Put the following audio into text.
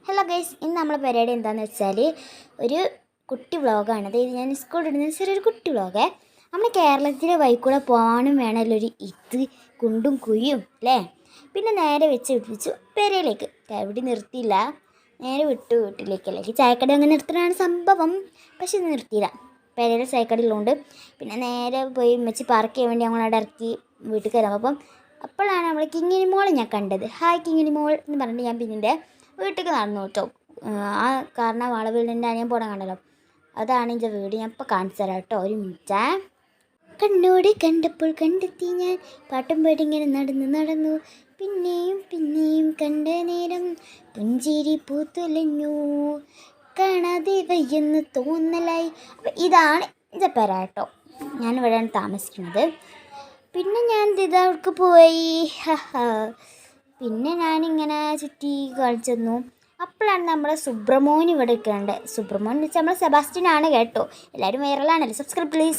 Hello guys, ഇന്ന് നമ്മളെ പരിപാടി എന്താണെന്ന് വെച്ചാൽ ഒരു കുട്ടി വ്ളോഗാണ്. അതായത് ഞാൻ സ്കൂളിൽ ഇടുന്ന ചെറിയൊരു കുട്ടി വ്ളോഗേ. നമ്മൾ കേരളത്തിലെ വഴിക്കൂടെ പോകാനും വേണമല്ലോ ഒരു കുണ്ടും കുഴിയും അല്ലേ. പിന്നെ നേരെ വെച്ച് പിടിപ്പിച്ചു പെരയിലേക്ക്. എവിടെ നിർത്തിയില്ല, നേരെ വിട്ടു വീട്ടിലേക്കല്ലേ. ചായക്കട അങ്ങനെ നിർത്തുന്നതാണ് സംഭവം, പക്ഷെ നിർത്തിയില്ല. പെരയിൽ ചായക്കടയിലുണ്ട്. പിന്നെ നേരെ പോയി വെച്ച് പാർക്ക് ചെയ്യാൻ വേണ്ടി ഞങ്ങളവിടെ ഇറക്കി വീട്ടിൽ കയറാം. അപ്പോഴാണ് നമ്മൾ കിങ്ങിണി മോളെ ഞാൻ കണ്ടത്. ഹായ് കിങ്ങിണി മോൾ എന്ന് പറഞ്ഞിട്ട് ഞാൻ പിന്നീട് വീട്ടിലേക്ക് നടന്നു കേട്ടോ. ആ കാരണം വളവിലിൻ്റെ അനിയൻ പോടാൻ കണ്ടല്ലോ, അതാണ് എൻ്റെ വീട്. ഞാൻ ഇപ്പോൾ കാണിച്ചു തരാം കേട്ടോ, ഒരു മിനിറ്റ്. കണ്ണോട് കണ്ടപ്പോൾ കണ്ടെത്തി ഞാൻ, പാട്ടും പാടി ഇങ്ങനെ നടന്നു. പിന്നെയും പിന്നെയും കണ്ട നേരം പുഞ്ചിരി പൂത്തുലഞ്ഞു, കാണാതെ വയ്യെന്ന് തോന്നലായി. അപ്പം ഇതാണ് എൻ്റെ പേര കേട്ടോ. ഞാനിവിടെയാണ് താമസിക്കുന്നത്. പിന്നെ ഞാൻ ഇതവർക്ക് പോയി. പിന്നെ ഞാനിങ്ങനെ ചുറ്റി കളിച്ചെന്നു. അപ്പോഴാണ് നമ്മളെ സുബ്രമോൻ ഇവിടെ നിൽക്കേണ്ടത്. സുബ്രമോൻ എന്ന് വെച്ചാൽ നമ്മളെ സെബാസ്റ്റ്യനാണ് കേട്ടോ. എല്ലാവരും വൈറലാണല്ലോ. Subscribe please.